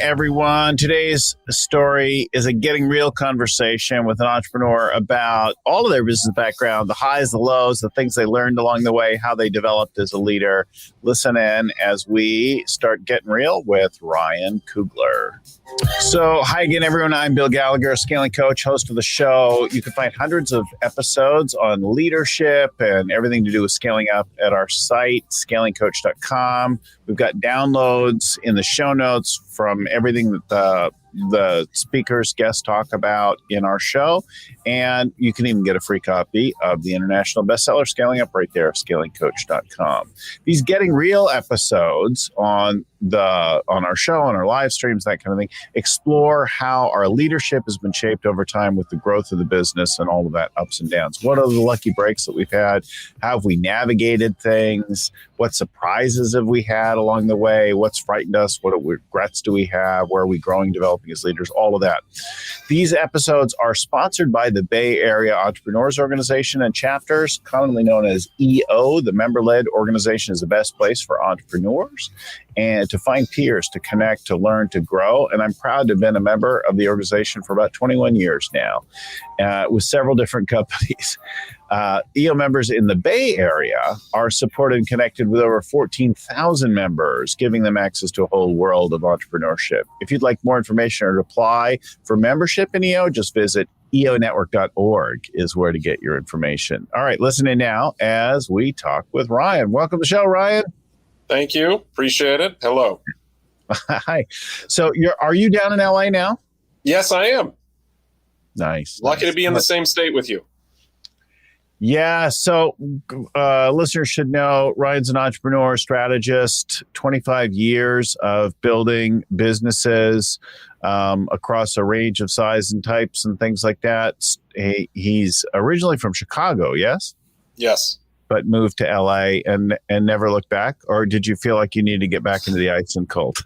everyone. Today's story is a getting real conversation with an entrepreneur about all of their business background, the highs, the lows, the things they learned along the way, how they developed as a leader. Listen in as we start getting real with Ryan Kugler. So, hi again, everyone. I'm Bill Gallagher, a scaling coach, host of the show. You can find hundreds of episodes on leadership and everything to do with scaling up at our site, scalingcoach.com. We've got downloads in the show notes from everything that the speakers, guests talk about in our show. And you can even get a free copy of the international bestseller, Scaling Up, right there, scalingcoach.com. These Getting Real episodes on our show, on our live streams, that kind of thing, explore how our leadership has been shaped over time with the growth of the business and all of that ups and downs. What are the lucky breaks that we've had? How have we navigated things? What surprises have we had along the way? What's frightened us? What regrets do we have? Where are we growing, developing as leaders? All of that. These episodes are sponsored by the Bay Area Entrepreneurs Organization and Chapters, commonly known as EO. The member-led organization is the best place for entrepreneurs and to find peers, to connect, to learn, to grow. And I'm proud to have been a member of the organization for about 21 years now, with several different companies. EO members in the Bay Area are supported and connected with over 14,000 members, giving them access to a whole world of entrepreneurship. If you'd like more information or to apply for membership in EO, just visit eonetwork.org is where to get your information. All right, listen in now as we talk with Ryan. Welcome to the show, Ryan. Thank you. Appreciate it. Hello. Hi. So are you down in LA now? Yes, I am. Nice. Lucky to be in the same state with you. Yeah. So listeners should know Ryan's an entrepreneur, strategist, 25 years of building businesses across a range of size and types and things like that. He's originally from Chicago, yes? Yes. But moved to LA and never looked back? Or did you feel like you needed to get back into the ice and cold?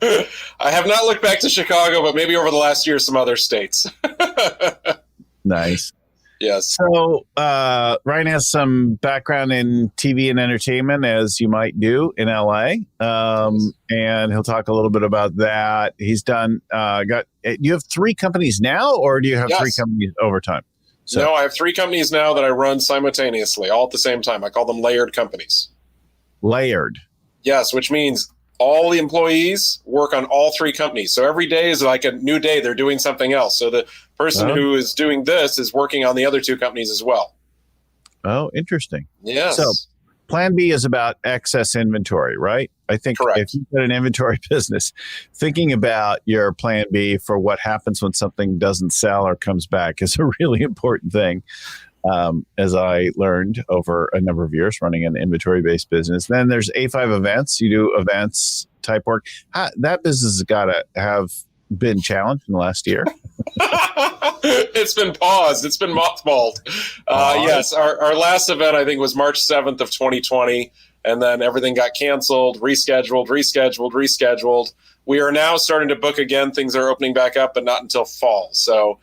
I have not looked back to Chicago, but maybe over the last year, some other states. Nice. Yes. So Ryan has some background in TV and entertainment, as you might do in LA. And he'll talk a little bit about that. He's done, you have 3 companies now, or do you have 3 companies over time? So, no, I have 3 companies now that I run simultaneously, all at the same time. I call them layered companies. Layered. Yes, which means all the employees work on all 3 companies. So every day is like a new day. They're doing something else. So the person who is doing this is working on the other 2 companies as well. Oh, interesting. Yes. So Plan B is about excess inventory, right? I think Correct. If you've got an inventory business, thinking about your Plan B for what happens when something doesn't sell or comes back is a really important thing. As I learned over a number of years running an inventory-based business. Then there's A5 events. You do events type work. That business has got to have been challenged in the last year. It's been paused. It's been mothballed. Yes, our last event, I think, was March 7th of 2020. And then everything got canceled, rescheduled. We are now starting to book again. Things are opening back up, but not until fall. So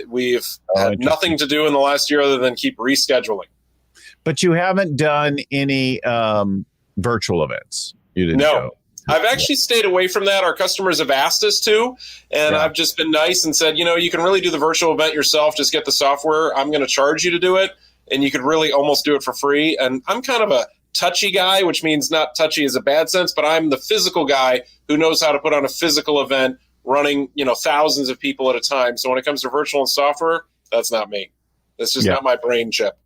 we've had nothing to do in the last year other than keep rescheduling. But you haven't done any virtual events. You didn't No. go. I've actually stayed away from that. Our customers have asked us to, and I've just been nice and said, you can really do the virtual event yourself. Just get the software. I'm going to charge you to do it, and you could really almost do it for free. And I'm kind of a touchy guy, which means not touchy is a bad sense, but I'm the physical guy who knows how to put on a physical event running, thousands of people at a time. So when it comes to virtual and software, that's not me. That's just not my brain chip.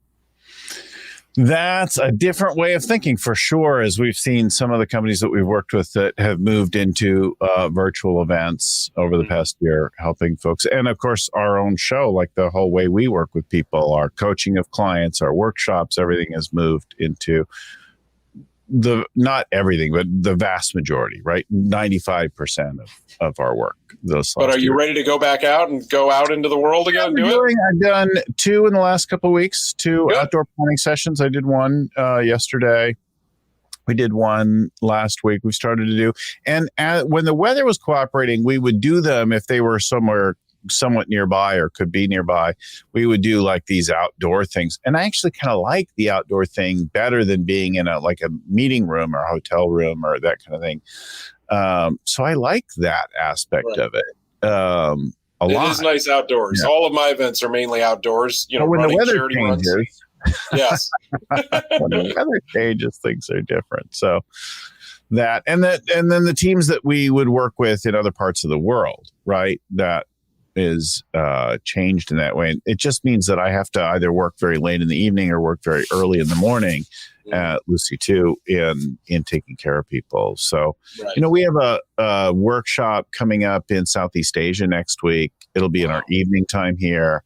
That's a different way of thinking for sure, as we've seen some of the companies that we've worked with that have moved into virtual events over the past year, helping folks. And of course, our own show, like the whole way we work with people, our coaching of clients, our workshops, everything has moved into not everything, but the vast majority, right? 95% of our work. But are you ready to go back out and go out into the world again? I've done 2 in the last couple of weeks, 2 outdoor planning sessions. I did one yesterday. We did one last week. We started to do, and when the weather was cooperating, we would do them if they were somewhere somewhat nearby or could be nearby. We would do like these outdoor things, and I actually kind of like the outdoor thing better than being in a meeting room or a hotel room or that kind of thing. So I like that aspect Right. of it. A It lot. is nice outdoors. Yeah. All of my events are mainly outdoors, But when the running weather charity runs. changes, Yes. when the weather changes, things are different. So and then the teams that we would work with in other parts of the world, right? That is changed in that way. It just means that I have to either work very late in the evening or work very early in the morning at Lucy too in taking care of people. So, Right. we have a workshop coming up in Southeast Asia next week. It'll be in our evening time here.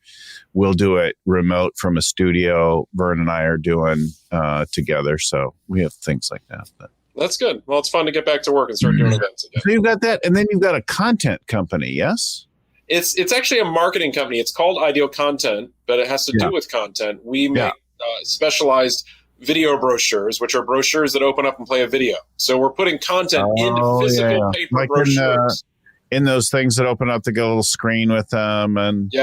We'll do it remote from a studio. Vern and I are doing together. So we have things like that. But That's good. Well, it's fun to get back to work and start doing events again. so you've got that, and then you've got a content company, yes? It's actually a marketing company. It's called Ideal Content, but it has to do with content. We make specialized video brochures, which are brochures that open up and play a video. So we're putting content in physical paper like brochures. In those things that open up, they get a little screen with them, and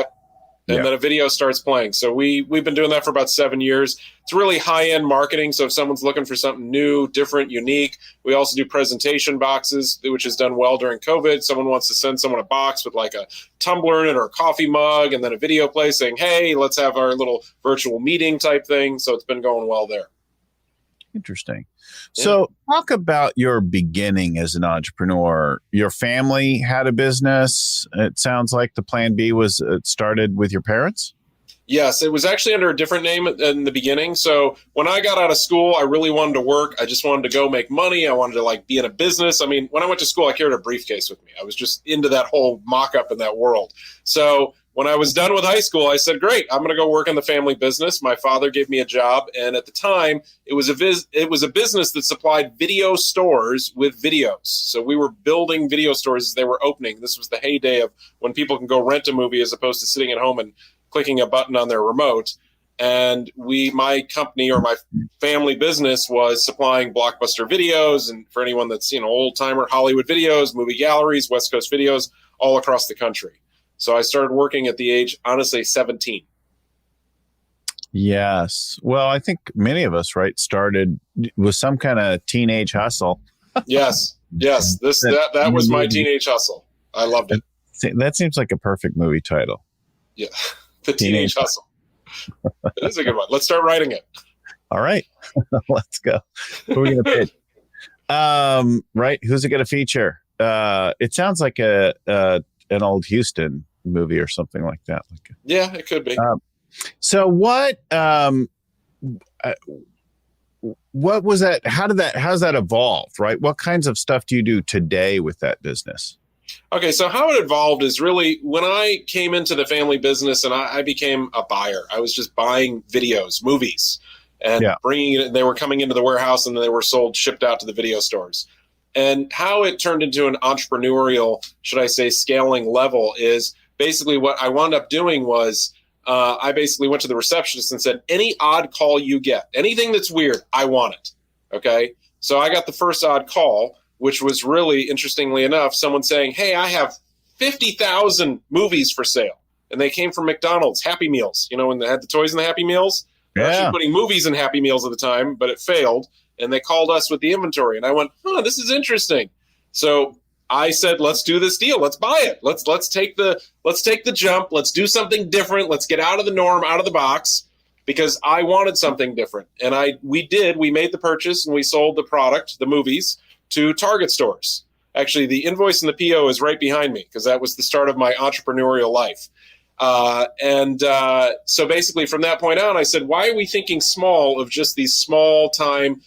and then a video starts playing. So we've been doing that for about 7 years. It's really high-end marketing. So if someone's looking for something new, different, unique, we also do presentation boxes, which has done well during COVID. Someone wants to send someone a box with like a tumbler in it or a coffee mug, and then a video play saying, hey, let's have our little virtual meeting type thing. So it's been going well there. Interesting. So talk about your beginning as an entrepreneur. Your family had a business. It sounds like the plan B was it started with your parents. Yes, it was actually under a different name in the beginning. So when I got out of school, I really wanted to work. I just wanted to go make money. I wanted to be in a business. I mean, when I went to school, I carried a briefcase with me. I was just into that whole mock-up in that world. So when I was done with high school, I said, great, I'm going to go work in the family business. My father gave me a job. And at the time, it was a business that supplied video stores with videos. So we were building video stores as they were opening. This was the heyday of when people can go rent a movie as opposed to sitting at home and clicking a button on their remote. And my company or my family business was supplying Blockbuster videos. And for anyone that's, old timer, Hollywood videos, movie galleries, West Coast videos, all across the country. So I started working at the age, honestly, 17. Yes. Well, I think many of us, started with some kind of teenage hustle. Yes. That was my teenage hustle. I loved it. That seems like a perfect movie title. Yeah. The Teenage Hustle. It is a good one. Let's start writing it. All right. Let's go. Who are we going to pitch? Right. Who's it going to feature? It sounds like an old Houston movie or something like that. Yeah, it could be. So what was that? How's that evolved? Right. What kinds of stuff do you do today with that business? Okay, so how it evolved is really when I came into the family business and I became a buyer. I was just buying videos, movies, and bringing it. They were coming into the warehouse and then they were shipped out to the video stores. And how it turned into an entrepreneurial, should I say, scaling level is basically what I wound up doing was I basically went to the receptionist and said, any odd call you get, anything that's weird, I want it. Okay, so I got the first odd call, which was really, interestingly enough, someone saying, hey, I have 50,000 movies for sale. And they came from McDonald's, Happy Meals, when they had the toys in the Happy Meals. They were actually putting movies in Happy Meals at the time, but it failed. And they called us with the inventory. And I went, this is interesting. So I said, let's do this deal. Let's buy it. Let's take the jump. Let's do something different. Let's get out of the norm, out of the box, because I wanted something different. And we made the purchase and we sold the product, the movies, to Target stores. Actually, the invoice and the PO is right behind me because that was the start of my entrepreneurial life. So basically from that point on, I said, why are we thinking small of just these small time,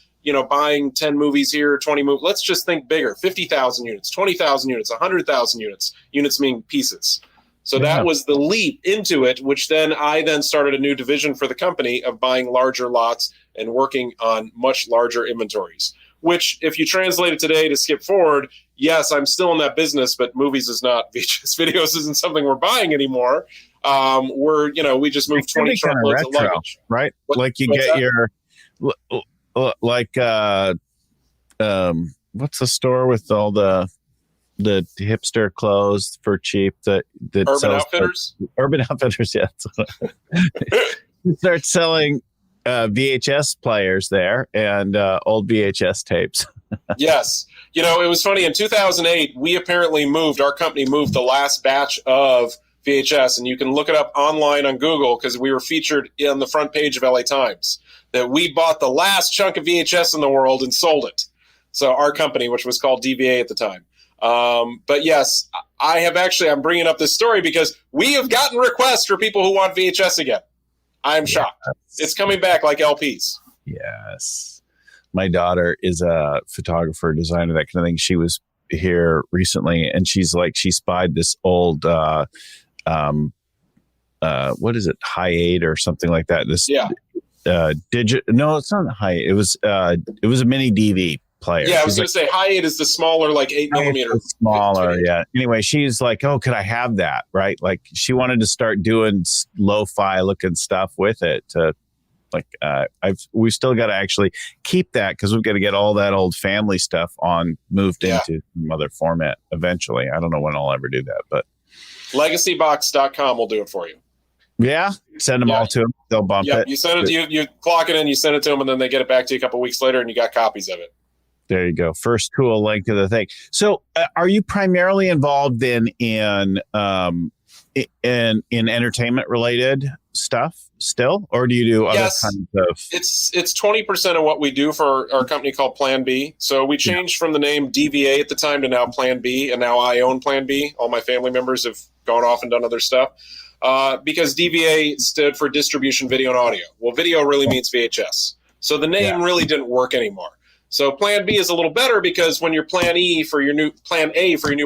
buying 10 movies here, 20 movies? Let's just think bigger, 50,000 units, 20,000 units, 100,000 units, units meaning pieces. So that was the leap into it, which then I started a new division for the company of buying larger lots and working on much larger inventories. Which, if you translate it today to skip forward, yes, I'm still in that business, but movies is not, VHS videos isn't something we're buying anymore. We just moved 20 truckloads of luggage. Right? Like you get your, what's the store with all the hipster clothes for cheap that Urban Outfitters? Urban Outfitters, yeah. You start selling VHS players there and old VHS tapes. Yes. You know, it was funny. In 2008, our company moved the last batch of VHS, and you can look it up online on Google because we were featured on the front page of LA Times, that we bought the last chunk of VHS in the world and sold it. So our company, which was called DVA at the time. But yes, I'm bringing up this story because we have gotten requests for people who want VHS again. I'm shocked. It's coming back like LPs. Yes. My daughter is a photographer, designer, that kind of thing. She was here recently, and she spied this old, what is it? Hi8 or something like that. No, it's not a Hi8. It was a mini DV player. Yeah, I was going to say Hi8 is the smaller, like 8 millimeter. Smaller, yeah. Anyway, she's like, "Oh, could I have that?" Right? Like, she wanted to start doing lo-fi looking stuff with it. We've still got to actually keep that because we've got to get all that old family stuff moved into some other format eventually. I don't know when I'll ever do that, but legacybox.com will do it for you. Yeah, send them all to them. They'll bump it. You send it. You clock it in. You send it to them, and then they get it back to you a couple of weeks later, and you got copies of it. There you go. First cool link to the thing. So, are you primarily involved in entertainment related stuff still, or do you do other kinds of? It's 20% of what we do for our company called Plan B. So we changed from the name DVA at the time to now Plan B, and now I own Plan B. All my family members have gone off and done other stuff because DVA stood for distribution, video, and audio. Well, video really means VHS, so the name really didn't work anymore. So Plan B is a little better because when your Plan A for your new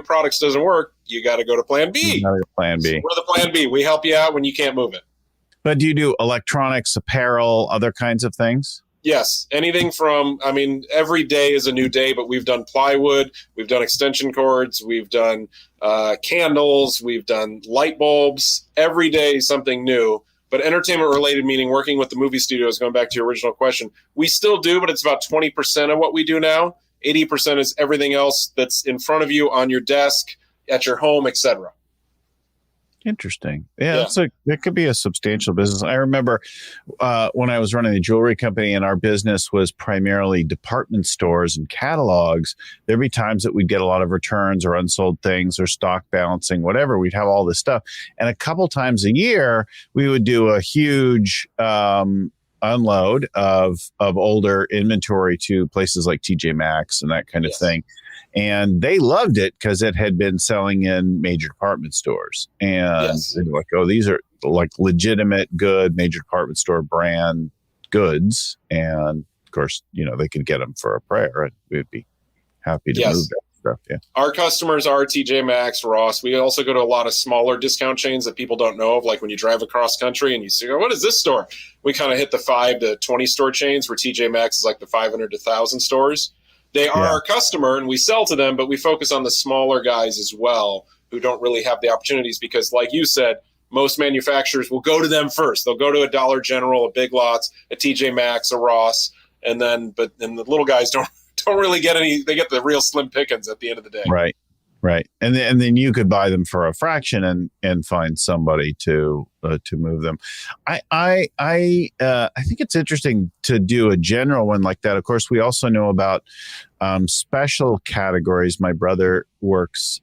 products doesn't work, you got to go to Plan B. Plan B. So we're the Plan B. We help you out when you can't move it. But do you do electronics, apparel, other kinds of things? Yes. Anything from, every day is a new day, but we've done plywood, we've done extension cords, we've done candles, we've done light bulbs. Every day something new. But entertainment related, meaning working with the movie studios, going back to your original question, we still do, but it's about 20% of what we do now. 80% is everything else that's in front of you, on your desk, at your home, etc. Interesting. Yeah. It could be a substantial business. I remember when I was running the jewelry company and our business was primarily department stores and catalogs, there'd be times that we'd get a lot of returns or unsold things or stock balancing, whatever. We'd have all this stuff. And a couple times a year, we would do a huge unload of older inventory to places like TJ Maxx and that kind of thing. And they loved it because it had been selling in major department stores. And they were like, oh, these are like legitimate, good major department store brand goods. And of course, they could get them for a prayer and we'd be happy to move that stuff. Yeah. Our customers are TJ Maxx, Ross. We also go to a lot of smaller discount chains that people don't know of. Like when you drive across country and you see, what is this store? We kind of hit the 5 to 20 store chains where TJ Maxx is like the 500 to 1,000 stores. They are our customer and we sell to them, but we focus on the smaller guys as well who don't really have the opportunities because, like you said, most manufacturers will go to them first. They'll go to a Dollar General, a Big Lots, a TJ Maxx, a Ross, and then the little guys don't really get any. They get the real slim pickings at the end of the day. Right. And then you could buy them for a fraction and find somebody to move them. I think it's interesting to do a general one like that. Of course, we also know about special categories. My brother works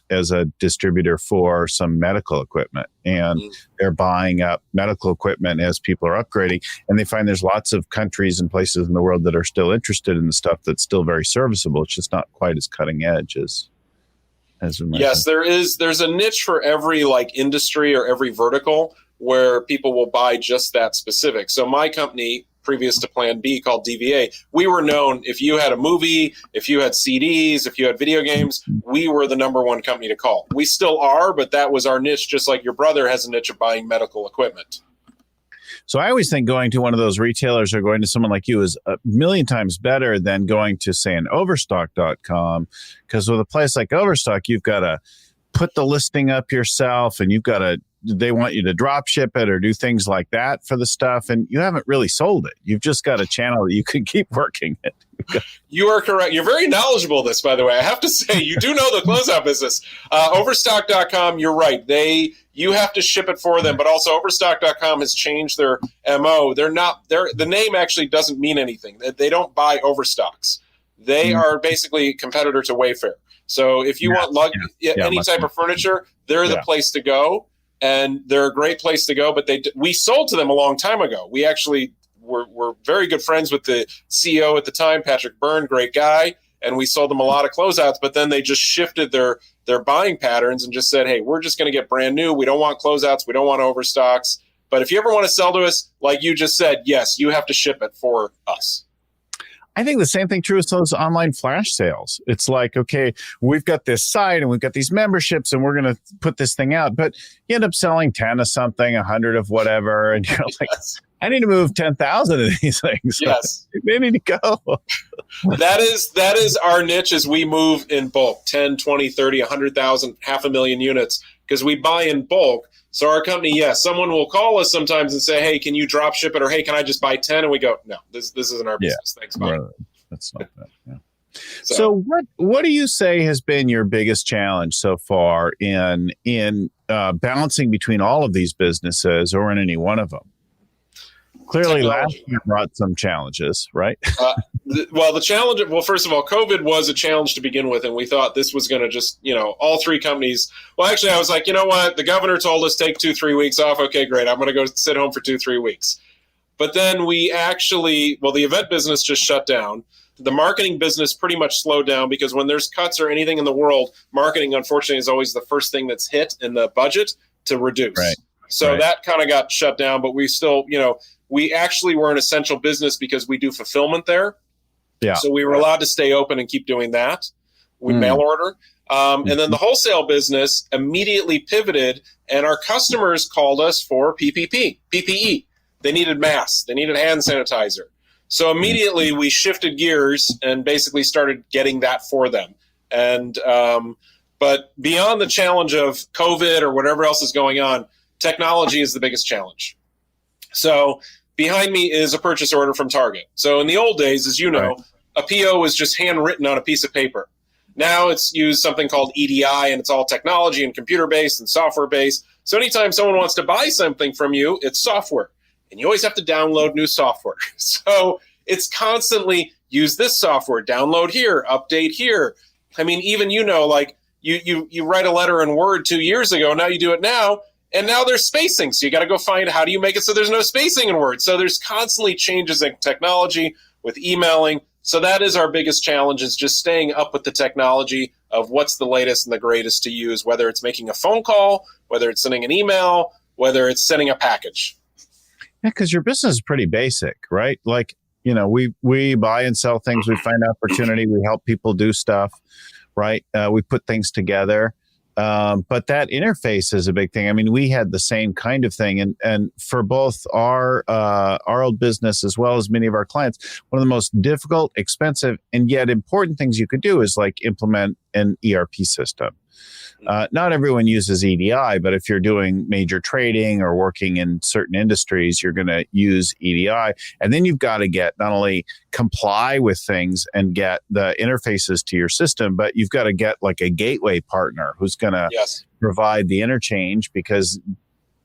as a distributor for some medical equipment, and they're buying up medical equipment as people are upgrading. And they find there's lots of countries and places in the world that are still interested in the stuff that's still very serviceable. It's just not quite as cutting edge as yes, there's a niche for every industry or every vertical where people will buy just that specific. So my company, previous to Plan B, called DVA, we were known, if you had a movie, if you had CDs, if you had video games, we were the number one company to call. We still are, but that was our niche, just like your brother has a niche of buying medical equipment. So I always think going to one of those retailers or going to someone like you is a million times better than going to, say, an Overstock.com, because with a place like Overstock, you've got to put the listing up yourself and they want you to drop ship it or do things like that for the stuff. And you haven't really sold it. You've just got a channel that you can keep working it. You are correct. You're very knowledgeable of this, by the way. I have to say, you do know the closeout business. Overstock.com, you're right. You have to ship it for them, but also Overstock.com has changed their MO. The name actually doesn't mean anything. They don't buy Overstocks. They are basically a competitor to Wayfair. So if you want any type of furniture, they're the place to go, and they're a great place to go. But we sold to them a long time ago. We actually were very good friends with the CEO at the time, Patrick Byrne, great guy, and we sold them a lot of closeouts. But then they just shifted their buying patterns and just said, hey, we're just going to get brand new. We don't want closeouts. We don't want overstocks. But if you ever want to sell to us, like you just said, yes, you have to ship it for us. I think the same thing true as those online flash sales. It's like, okay, we've got this site and we've got these memberships and we're going to put this thing out, but you end up selling 10 of something, 100 of whatever. And you're like, I need to move 10,000 of these things. Yes. They need to go. That is our niche as we move in bulk, 10, 20, 30, 100,000, 500,000 units, because we buy in bulk. So our company, yes, someone will call us sometimes and say, hey, can you drop ship it? Or, hey, can I just buy 10? And we go, no, this isn't our business. Thanks, bye. Right. That's not that. Yeah. So what do you say has been your biggest challenge so far in balancing between all of these businesses or in any one of them? Clearly, last year brought some challenges, right? The challenge, first of all, COVID was a challenge to begin with, and we thought this was going to just, all three companies. Well, actually, I was like, you know what? The governor told us take 2-3 weeks off. Okay, great. I'm going to go sit home for 2-3 weeks. But then the event business just shut down. The marketing business pretty much slowed down because when there's cuts or anything in the world, marketing, unfortunately, is always the first thing that's hit in the budget to reduce. Right. So that kind of got shut down, but we still, we actually were an essential business because we do fulfillment there. Yeah. So we were allowed to stay open and keep doing that. We mail order. And then the wholesale business immediately pivoted, and our customers called us for PPE. They needed masks. They needed hand sanitizer. So immediately we shifted gears and basically started getting that for them. And but beyond the challenge of COVID or whatever else is going on, technology is the biggest challenge. So behind me is a purchase order from Target. So in the old days, as you know, a PO was just handwritten on a piece of paper. Now it's used something called EDI, and it's all technology and computer-based and software-based. So anytime someone wants to buy something from you, it's software. And you always have to download new software. So it's constantly use this software, download here, update here. I mean, even you write a letter in Word 2 years ago, now you do it now. And now there's spacing. So you got to go find how do you make it so there's no spacing in Word. So there's constantly changes in technology with emailing. So that is our biggest challenge, is just staying up with the technology of what's the latest and the greatest to use, whether it's making a phone call, whether it's sending an email, whether it's sending a package. Yeah, because your business is pretty basic, right? Like, we buy and sell things. We find opportunity. We help people do stuff, right? We put things together. But that interface is a big thing. I mean, we had the same kind of thing. And for both our old business as well as many of our clients, one of the most difficult, expensive, and yet important things you could do is like implement an ERP system. Not everyone uses EDI, but if you're doing major trading or working in certain industries, you're going to use EDI. And then you've got to get not only comply with things and get the interfaces to your system, but you've got to get like a gateway partner who's going to provide the interchange, because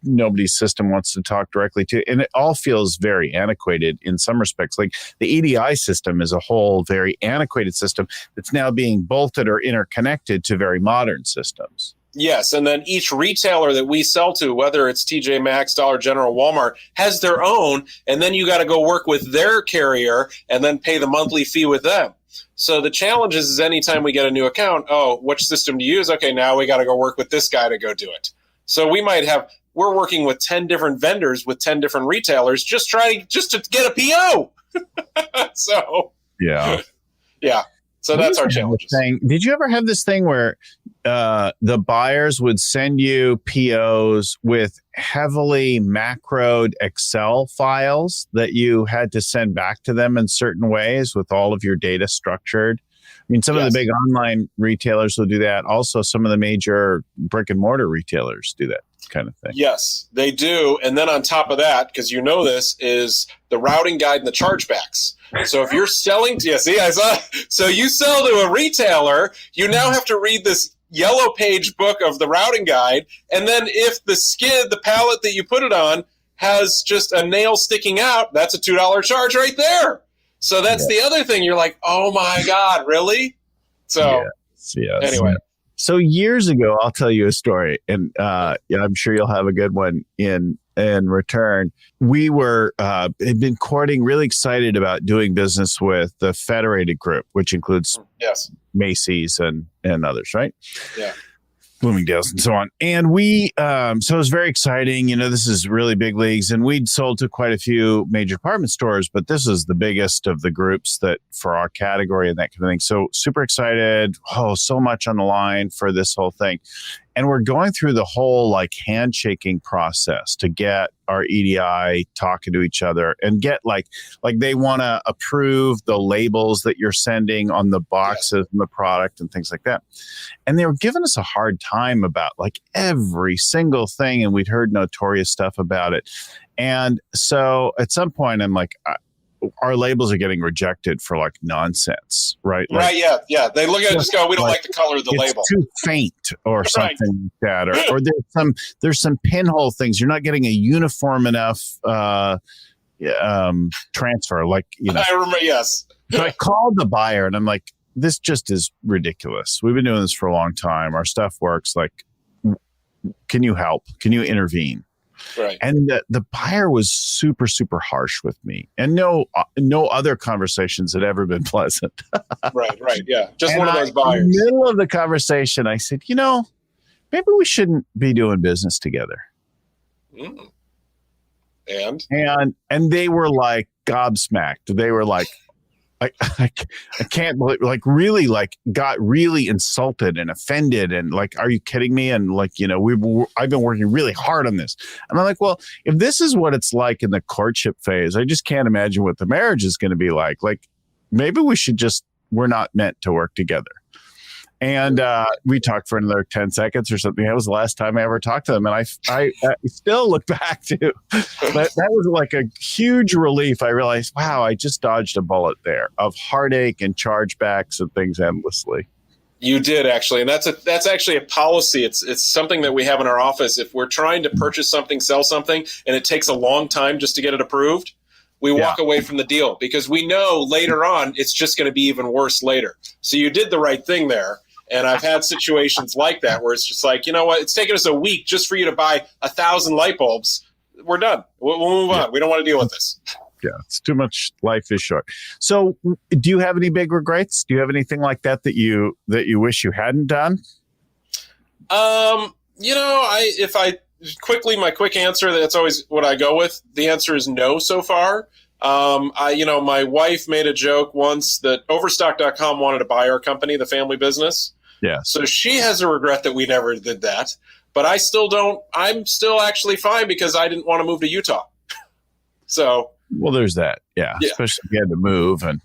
nobody's system wants to talk directly to. And it all feels very antiquated in some respects. Like the EDI system is a whole very antiquated system that's now being bolted or interconnected to very modern systems. Yes, and then each retailer that we sell to, whether it's TJ Maxx, Dollar General, Walmart, has their own, and then you got to go work with their carrier and then pay the monthly fee with them. So the challenge is anytime we get a new account, which system do you use? Okay, now we got to go work with this guy to go do it. So we're working with 10 different vendors with 10 different retailers just to get a PO. So that's our challenge. Did you ever have this thing where the buyers would send you POs with heavily macroed Excel files that you had to send back to them in certain ways with all of your data structured? I mean, some of the big online retailers will do that. Also, some of the major brick and mortar retailers do that kind of thing. Yes, they do. And then on top of that, because this, is the routing guide and the chargebacks. So if you're selling to, so you sell to a retailer, you now have to read this yellow page book of the routing guide. And then if the pallet that you put it on has just a nail sticking out, that's a $2 charge right there. So that's the other thing. You're like, oh my God, really? So anyway. So years ago, I'll tell you a story, and I'm sure you'll have a good one in return. We had been courting, really excited about doing business with the Federated Group, which includes Macy's and others, right? Yeah. Bloomingdale's and so on. And we, so it was very exciting. This is really big leagues, and we'd sold to quite a few major department stores, but this is the biggest of the groups that for our category and that kind of thing. So super excited. Oh, so much on the line for this whole thing. And we're going through the whole handshaking process to get our EDI talking to each other and get like they want to approve the labels that you're sending on the boxes and the product and things like that. And they were giving us a hard time about every single thing. And we'd heard notorious stuff about it. And so at some point I'm like, our labels are getting rejected for nonsense, right? Right. Yeah. They look at it and just go, we don't like the color of the label. It's too faint or something like that. Or there's some pinhole things. You're not getting a uniform enough transfer. I remember, yes. So I called the buyer and I'm like, this just is ridiculous. We've been doing this for a long time. Our stuff works. Can you help? Can you intervene? Right. And the buyer was super, super harsh with me. And no other conversations had ever been pleasant. Right. Yeah. Just one of those buyers. In the middle of the conversation, I said, maybe we shouldn't be doing business together. And they were gobsmacked. They were I can't believe, really, got really insulted and offended and are you kidding me? And I've been working really hard on this. And I'm like, well, if this is what it's like in the courtship phase, I just can't imagine what the marriage is going to be like. Maybe we're not meant to work together. And we talked for another 10 seconds or something. That was the last time I ever talked to them. And I still look back to that was a huge relief. I realized, wow, I just dodged a bullet there of heartache and chargebacks and things endlessly. You did, actually. And that's actually a policy. It's something that we have in our office. If we're trying to purchase something, sell something, and it takes a long time just to get it approved, we walk away from the deal because we know later on it's just going to be even worse later. So you did the right thing there. And I've had situations like that where it's just you know what? It's taken us a week just for you to buy 1,000 light bulbs. We're done. We'll move on. We don't want to deal with this. Yeah, it's too much. Life is short. So do you have any big regrets? Do you have anything like that you wish you hadn't done? My quick answer, that's always what I go with. The answer is no so far. My wife made a joke once that Overstock.com wanted to buy our company, the family business. Yeah. So she has a regret that we never did that, but I still don't. I'm still actually fine because I didn't want to move to Utah. So. Well, there's that. Yeah. Especially if you had to move and.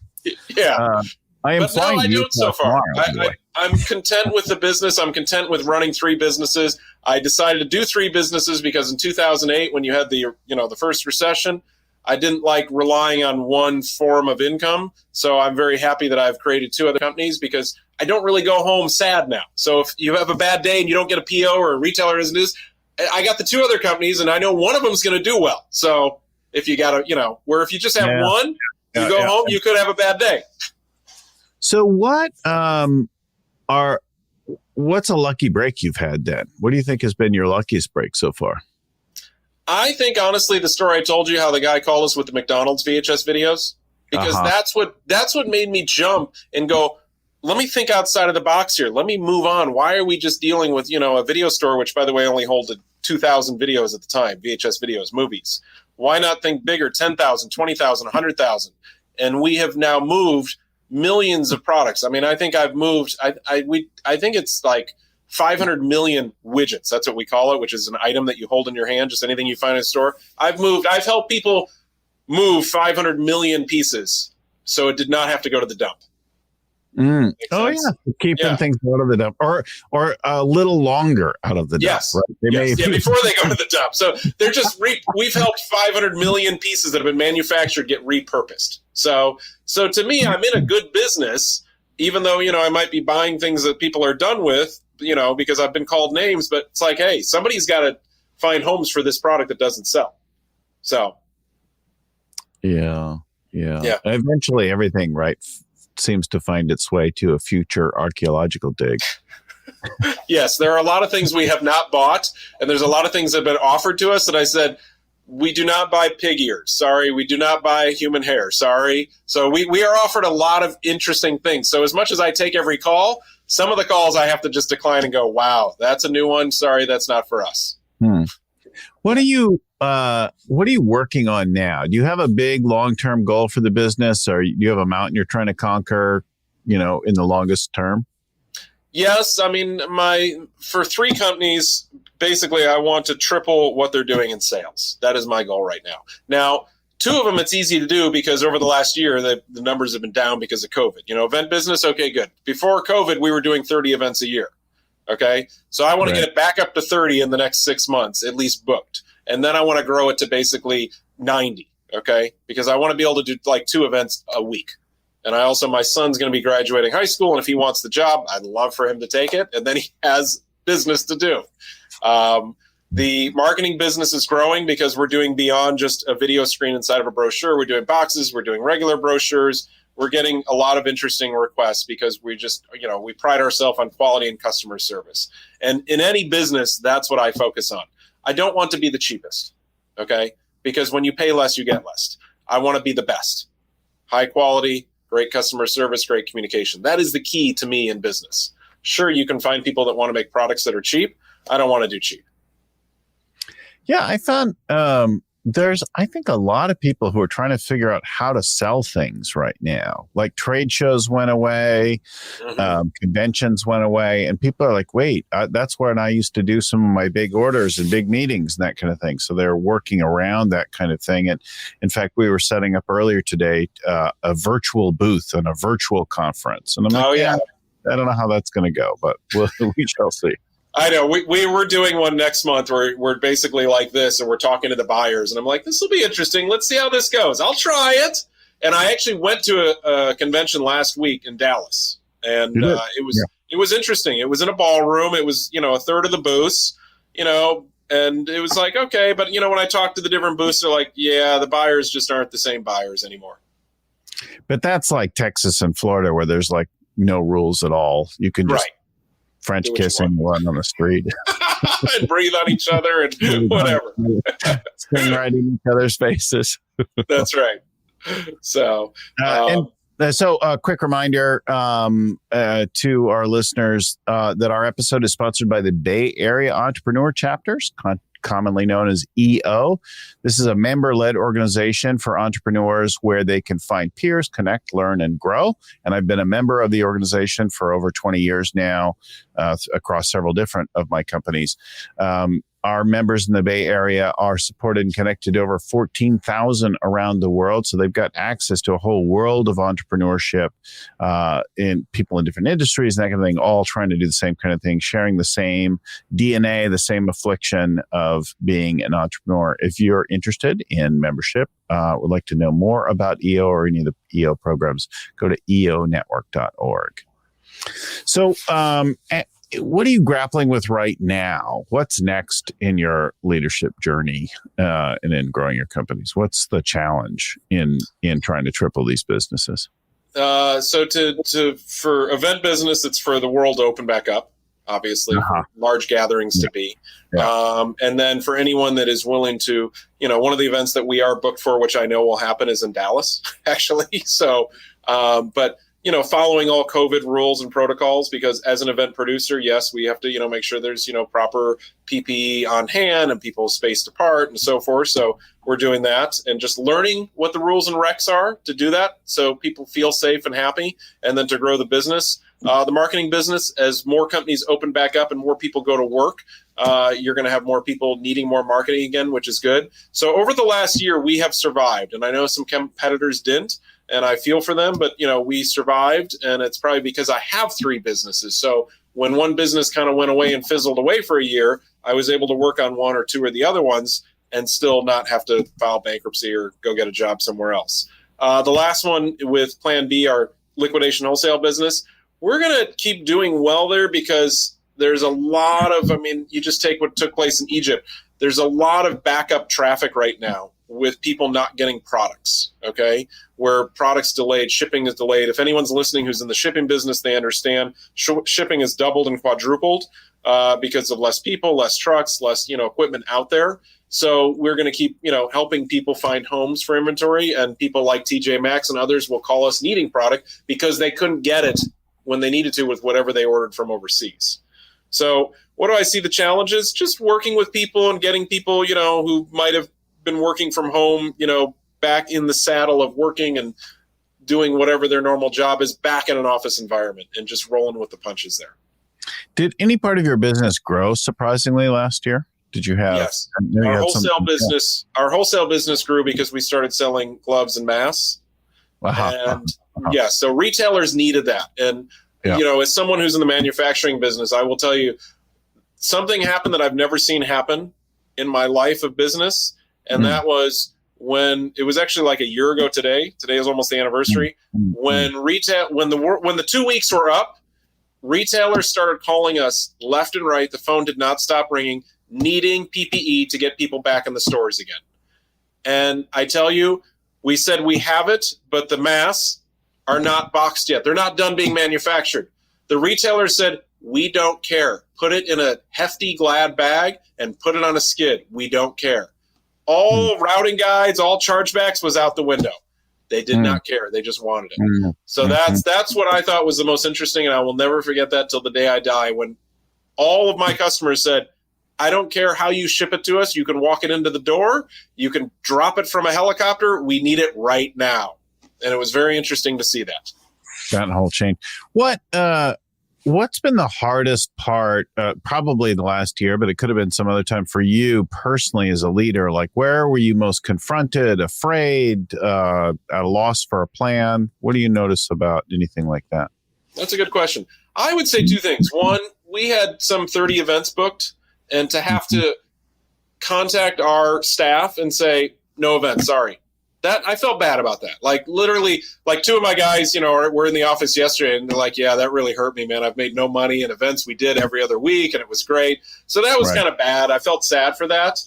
Yeah. I am fine. I don't so far. I'm content with the business. I'm content with running 3 businesses. I decided to do 3 businesses because in 2008, when you had the first recession, I didn't like relying on one form of income. So I'm very happy that I've created 2 other companies because I don't really go home sad now. So if you have a bad day and you don't get a PO or a retailer doesn't do this, I got the 2 other companies and I know one of them is going to do well. So if you got to, where if you just have one, you go home, you could have a bad day. So what's a lucky break you've had then? What do you think has been your luckiest break so far? I think, honestly, the story I told you, how the guy called us with the McDonald's VHS videos, because that's what made me jump and go, let me think outside of the box here. Let me move on. Why are we just dealing with, a video store, which, by the way, only holded 2,000 videos at the time, VHS videos, movies. Why not think bigger, 10,000, 20,000, 100,000? And we have now moved millions of products. I mean, I think I've moved, I think it's 500 million widgets. That's what we call it, which is an item that you hold in your hand, just anything you find in a store. I've helped people move 500 million pieces, so it did not have to go to the dump. Oh sense? yeah, keeping things out of the dump, or a little longer out of the dump. Yes. Right? Before they go to the dump. So they're just we've helped 500 million pieces that have been manufactured get repurposed. So to me, I'm in a good business, even though I might be buying things that people are done with, because I've been called names. But it's like, hey, somebody's got to find homes for this product that doesn't sell. So yeah. Eventually, everything seems to find its way to a future archaeological dig. Yes, there are a lot of things we have not bought, and there's a lot of things that have been offered to us that I said, we do not buy pig ears. Sorry. We do not buy human hair. Sorry. So we are offered a lot of interesting things. So as much as I take every call, some of the calls I have to just decline and go, wow, that's a new one. Sorry, that's not for us. What are you working on now? Do you have a big long-term goal for the business, or do you have a mountain you're trying to conquer, in the longest term? Yes. I mean, for 3 companies, basically I want to triple what they're doing in sales. That is my goal right now. Now, 2 of them, it's easy to do because over the last year, the numbers have been down because of COVID. Event business, okay, good. Before COVID, we were doing 30 events a year. Okay. So I want to get it back up to 30 in the next 6 months, at least booked. And then I want to grow it to basically 90. Okay. Because I want to be able to do like 2 events a week. And my son's going to be graduating high school. And if he wants the job, I'd love for him to take it. And then he has business to do. The marketing business is growing because we're doing beyond just a video screen inside of a brochure. We're doing boxes. We're doing regular brochures. We're getting a lot of interesting requests because we just, we pride ourselves on quality and customer service. And in any business, that's what I focus on. I don't want to be the cheapest, okay? Because when you pay less, you get less. I want to be the best. High quality, great customer service, great communication. That is the key to me in business. Sure, you can find people that want to make products that are cheap. I don't want to do cheap. Yeah, I found there's, I think, a lot of people who are trying to figure out how to sell things right now. Like trade shows went away, conventions went away, and people are like, wait, that's when I used to do some of my big orders and big meetings and that kind of thing. So they're working around that kind of thing. And in fact, we were setting up earlier today a virtual booth and a virtual conference. And I'm like, I don't know how that's going to go, but we shall see. I know. We're doing one next month where we're basically like this, and we're talking to the buyers. And I'm like, this will be interesting. Let's see how this goes. I'll try it. And I actually went to a convention last week in Dallas, and it was interesting. It was in a ballroom. It was a third of the booths, and it was like, okay, but when I talked to the different booths, they're like, yeah, the buyers just aren't the same buyers anymore. But that's like Texas and Florida, where there's like no rules at all. You can just French kiss anyone on the street. And breathe on each other and whatever. Sing right in each other's faces. That's right. So, so a quick reminder to our listeners that our episode is sponsored by the Bay Area Entrepreneur Chapters, commonly known as EO. This is a member-led organization for entrepreneurs where they can find peers, connect, learn, and grow. And I've been a member of the organization for over 20 years now across several different of my companies. Our members in the Bay Area are supported and connected to over 14,000 around the world. So they've got access to a whole world of entrepreneurship in people in different industries and that kind of thing, all trying to do the same kind of thing, sharing the same DNA, the same affliction of being an entrepreneur. If you're interested in membership, would like to know more about EO or any of the EO programs, go to eonetwork.org. So, what are you grappling with right now? What's next in your leadership journey and in growing your companies? What's the challenge in trying to triple these businesses? So for event business, it's for the world to open back up, obviously, for large gatherings to be. Yeah. And then for anyone that is willing to, one of the events that we are booked for, which I know will happen, is in Dallas, actually. So, but following all COVID rules and protocols, because as an event producer, yes, we have to, make sure there's, proper PPE on hand and people spaced apart and so forth. So we're doing that and just learning what the rules and recs are to do that so people feel safe and happy, and then to grow the business. The marketing business, as more companies open back up and more people go to work, You're going to have more people needing more marketing again, which is good. So over the last year, we have survived, and I know some competitors didn't, and I feel for them, but we survived, and it's probably because I have 3 businesses. So when one business kind of went away and fizzled away for a year, I was able to work on 1 or 2 or the other ones and still not have to file bankruptcy or go get a job somewhere else. The last one with Plan B, our liquidation wholesale business, we're going to keep doing well there because there's a lot of, you just take what took place in Egypt. There's a lot of backup traffic right now with people not getting products, okay? Where products delayed, shipping is delayed. If anyone's listening who's in the shipping business, they understand shipping has doubled and quadrupled because of less people, less trucks, less equipment out there. So we're going to keep helping people find homes for inventory, and people like TJ Maxx and others will call us needing product because they couldn't get it when they needed to with whatever they ordered from overseas. So what do I see the challenges? Just working with people and getting people, who might have been working from home, back in the saddle of working and doing whatever their normal job is back in an office environment and just rolling with the punches there. Did any part of your business grow surprisingly last year? Did you have? Yes. Our wholesale business grew because we started selling gloves and masks. And so retailers needed that. And, as someone who's in the manufacturing business, I will tell you something happened that I've never seen happen in my life of business. And that was when it was actually like a year ago today. Today is almost the anniversary. When the 2 weeks were up, retailers started calling us left and right. The phone did not stop ringing, needing PPE to get people back in the stores again. And I tell you, we said we have it, but the masks are not boxed yet. They're not done being manufactured. The retailer said, we don't care. Put it in a hefty Glad bag and put it on a skid. We don't care. All routing guides, all chargebacks was out the window. They did not care. They just wanted it. So that's what I thought was the most interesting, and I will never forget that till the day I die, when all of my customers said, I don't care how you ship it to us. You can walk it into the door. You can drop it from a helicopter. We need it right now. And it was very interesting to see that. That whole chain. What's been the hardest part, probably the last year, but it could have been some other time for you personally as a leader? Like, where were you most confronted, afraid, at a loss for a plan? What do you notice about anything like that? That's a good question. I would say 2 things. One, we had some 30 events booked, and to have to contact our staff and say, no events, sorry. That I felt bad about that. Like literally, like 2 of my guys, were in the office yesterday and they're like, yeah, that really hurt me, man. I've made no money in events we did every other week and it was great. So that was kind of bad. I felt sad for that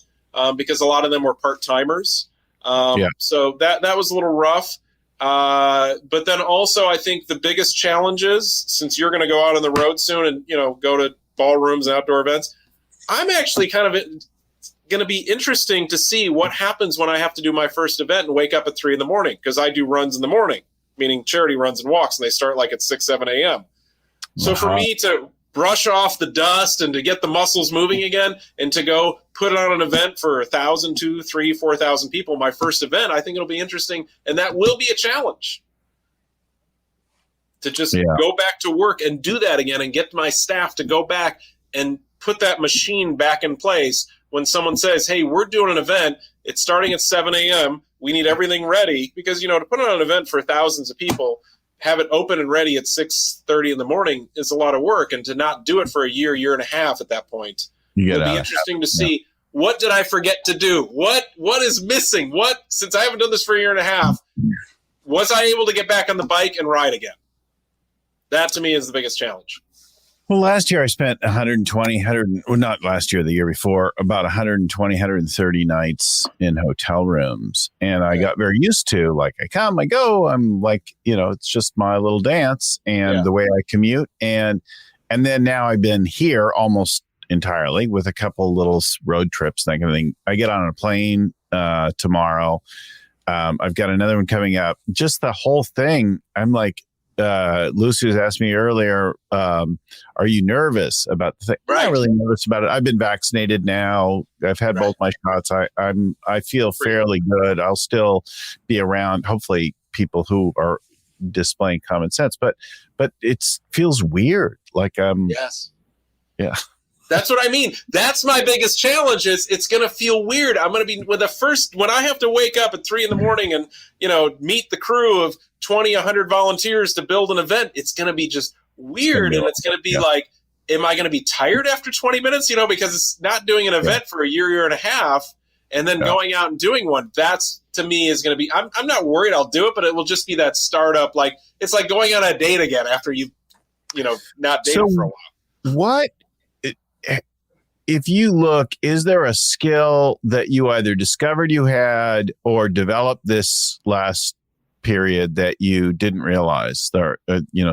because a lot of them were part-timers. So that was a little rough. But then also I think the biggest challenges, since you're going to go out on the road soon and, go to ballrooms and outdoor events, I'm actually kind of going to be interesting to see what happens when I have to do my first event and wake up at 3 a.m, because I do runs in the morning, meaning charity runs and walks, and they start like at 6, 7 a.m. So for me to brush off the dust and to get the muscles moving again and to go put on an event for 1,000, 2,000, 3,000, 4,000 people, my first event, I think it'll be interesting. And that will be a challenge to just go back to work and do that again and get my staff to go back and put that machine back in place. When someone says, hey, we're doing an event, it's starting at 7 a.m., we need everything ready. Because, to put on an event for thousands of people, have it open and ready at 6:30 in the morning is a lot of work. And to not do it for a year, year and a half at that point, it'll be interesting to see, what did I forget to do? What is missing? Since I haven't done this for a year and a half, was I able to get back on the bike and ride again? That, to me, is the biggest challenge. Well, last year I spent not last year, the year before, about 120, 130 nights in hotel rooms. And I got very used to, like, I come, I go, I'm like, it's just my little dance and the way I commute. And then now I've been here almost entirely with a couple little road trips, that kind of thing. I get on a plane tomorrow. I've got another one coming up. Just the whole thing, I'm like, Lucy was asking me earlier, are you nervous about the thing? I'm not really nervous about it. I've been vaccinated now. I've had both my shots. I feel fairly good. I'll still be around, hopefully, people who are displaying common sense, but it feels weird. Like, yes. Yeah. That's what I mean. That's my biggest challenge is it's going to feel weird. I'm going to be when I have to wake up at 3 a.m. and, meet the crew of 20, 100 volunteers to build an event. It's going to be just weird. And it's going to be like, am I going to be tired after 20 minutes? Because it's not doing an event for a year and a half and then going out and doing one. That's to me is going to be, I'm not worried I'll do it, but it will just be that startup. Like it's like going on a date again after not dated for a while. What, if you look, is there a skill that you either discovered you had or developed this last period that you didn't realize there,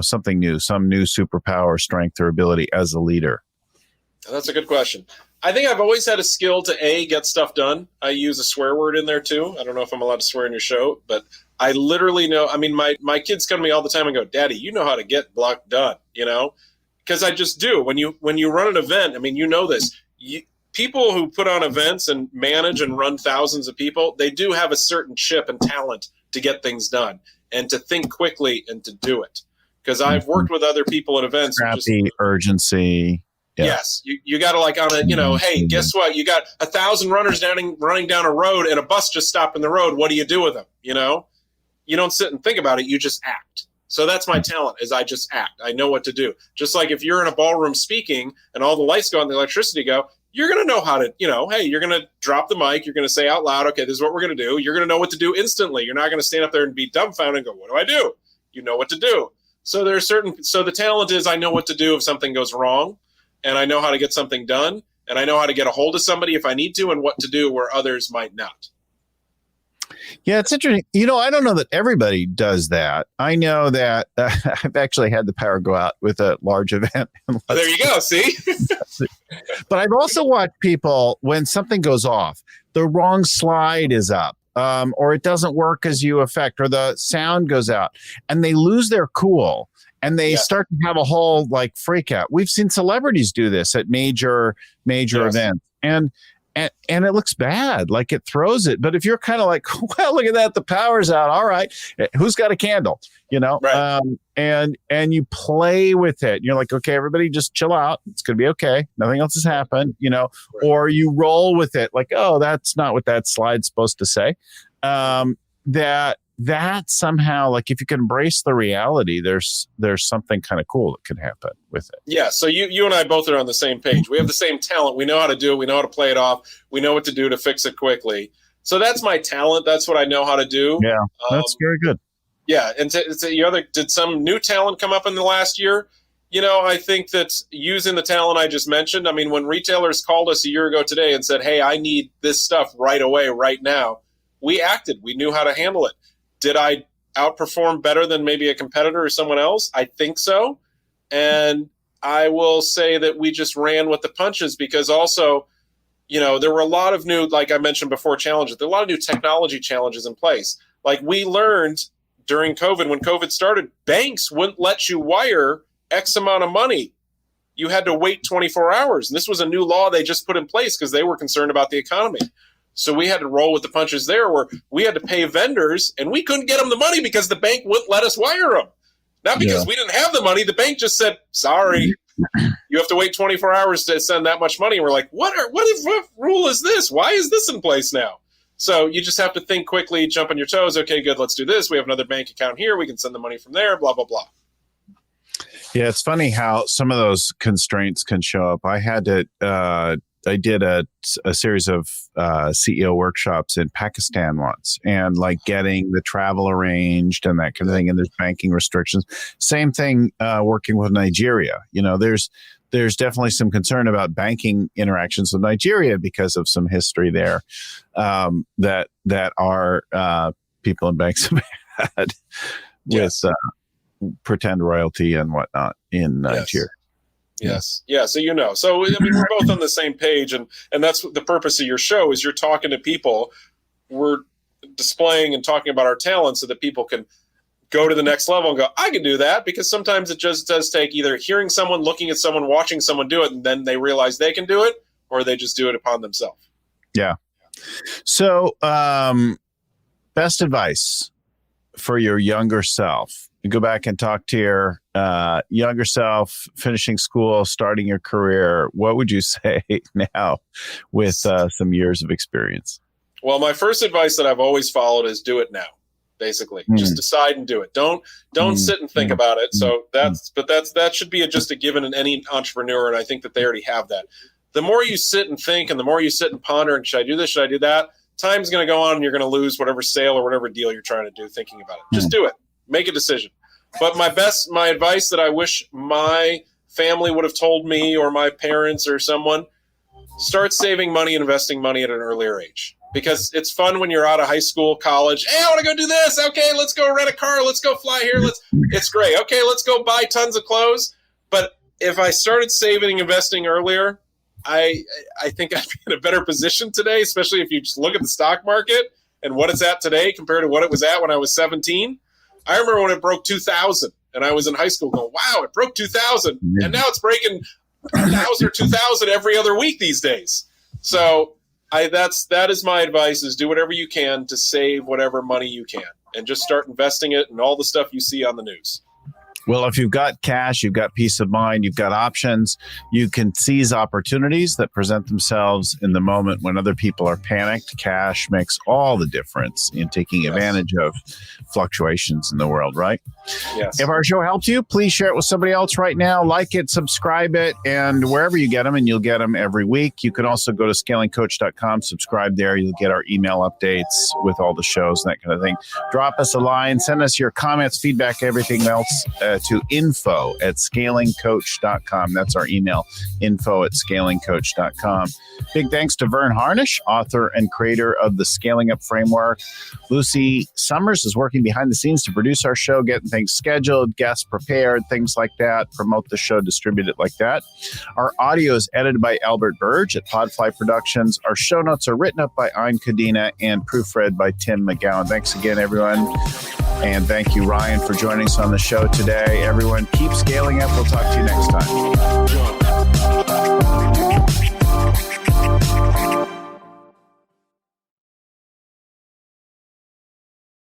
something new, some new superpower, strength, or ability as a leader? That's a good question. I think I've always had a skill to get stuff done. I use a swear word in there too. I don't know if I'm allowed to swear in your show, but I literally know. I mean, my kids come to me all the time and go, "Daddy, you know how to get block done," because I just do. When you run an event, I mean, this. People who put on events and manage and run thousands of people, they do have a certain chip and talent to get things done and to think quickly and to do it. Because I've worked with other people at events. Scrappy, urgency. Yeah. Yes. You got to hey, guess what? You got 1,000 runners running down a road and a bus just stopped in the road. What do you do with them? You don't sit and think about it. You just act. So that's my talent is I just act. I know what to do. Just like if you're in a ballroom speaking and all the lights go and the electricity go, you're going to know how to, hey, you're going to drop the mic. You're going to say out loud, okay, this is what we're going to do. You're going to know what to do instantly. You're not going to stand up there and be dumbfounded and go, what do I do? You know what to do. So the talent is I know what to do if something goes wrong, and I know how to get something done, and I know how to get a hold of somebody if I need to, and what to do where others might not. Yeah, it's interesting. I don't know that everybody does that. I know that I've actually had the power go out with a large event. There you go. See? But I've also watched people when something goes off, the wrong slide is up, or it doesn't work as you expect, or the sound goes out, and they lose their cool. And they start to have a whole freak out. We've seen celebrities do this at major events. And it looks bad, like it throws it. But if you're kind of like, well, look at that, the power's out. All right, who's got a candle? Right. And you play with it. You're like, okay, everybody just chill out. It's going to be okay. Nothing else has happened, right. Or you roll with it like, oh, that's not what that slide's supposed to say. That somehow, like if you can embrace the reality, there's something kind of cool that can happen with it. Yeah. So you and I both are on the same page. We have the same talent. We know how to do it. We know how to play it off. We know what to do to fix it quickly. So that's my talent. That's what I know how to do. Yeah, that's very good. Yeah. And did some new talent come up in the last year? I think that using the talent I just mentioned, I mean, when retailers called us a year ago today and said, hey, I need this stuff right away, right now, we acted. We knew how to handle it. Did I outperform better than maybe a competitor or someone else? I think so. And I will say that we just ran with the punches because also, there were a lot of new, like I mentioned before, challenges. There were a lot of new technology challenges in place. Like we learned during COVID, when COVID started, banks wouldn't let you wire X amount of money. You had to wait 24 hours. And this was a new law they just put in place because they were concerned about the economy. So we had to roll with the punches there where we had to pay vendors and we couldn't get them the money because the bank wouldn't let us wire them. Not because we didn't have the money. The bank just said, sorry, you have to wait 24 hours to send that much money. And we're like, what rule is this? Why is this in place now? So you just have to think quickly, jump on your toes. Okay, good. Let's do this. We have another bank account here. We can send the money from there, blah, blah, blah. Yeah, it's funny how some of those constraints can show up. I did a series of CEO workshops in Pakistan once, and getting the travel arranged and that kind of thing. And there's banking restrictions. Same thing working with Nigeria. There's definitely some concern about banking interactions with Nigeria because of some history there that our people in banks have had with pretend royalty and whatnot in Nigeria. Yes. Yeah. So, so, I mean, we're both on the same page and that's the purpose of your show is you're talking to people. We're displaying and talking about our talents so that people can go to the next level and go, I can do that, because sometimes it just does take either hearing someone, looking at someone, watching someone do it, and then they realize they can do it, or they just do it upon themselves. Yeah. So, best advice for your younger self. You go back and talk to your younger self, finishing school, starting your career, what would you say now with some years of experience? Well, my first advice that I've always followed is do it now. Basically, just decide and do it. Don't sit and think about it. So that should be just a given in any entrepreneur, and I think that they already have that. The more you sit and think, and the more you sit and ponder, and should I do this? Should I do that? Time's going to go on, and you're going to lose whatever sale or whatever deal you're trying to do thinking about it. Just do it. Make a decision. But my advice that I wish my family would have told me, or my parents or someone, start saving money and investing money at an earlier age. Because it's fun when you're out of high school, college. Hey, I want to go do this. Okay, let's go rent a car. Let's go fly here. It's great. Okay, let's go buy tons of clothes. But if I started saving and investing earlier, I think I'd be in a better position today, especially if you just look at the stock market and what it's at today compared to what it was at when I was 17. I remember when it broke 2,000, and I was in high school going, wow, it broke 2,000. And now it's breaking 1,000 or 2,000 every other week these days. So that is my advice, is do whatever you can to save whatever money you can and just start investing it in all the stuff you see on the news. Well, if you've got cash, you've got peace of mind, you've got options, you can seize opportunities that present themselves in the moment when other people are panicked. Cash makes all the difference in taking advantage of fluctuations in the world, right? Yes. If our show helped you, please share it with somebody else right now. Like it, subscribe it, and wherever you get them, and you'll get them every week. You can also go to scalingcoach.com, subscribe there. You'll get our email updates with all the shows and that kind of thing. Drop us a line, send us your comments, feedback, everything else to info@scalingcoach.com. That's our email, info@scalingcoach.com. Big thanks to Vern Harnish, author and creator of the Scaling Up Framework. Lucy Summers is working behind the scenes to produce our show, getting things scheduled, guests prepared, things like that, promote the show, distribute it like that. Our audio is edited by Albert Burge at Podfly Productions. Our show notes are written up by Ein Kadena and proofread by Tim McGowan. Thanks again, everyone. And thank you, Ryan, for joining us on the show today. Everyone, keep scaling up. We'll talk to you next time.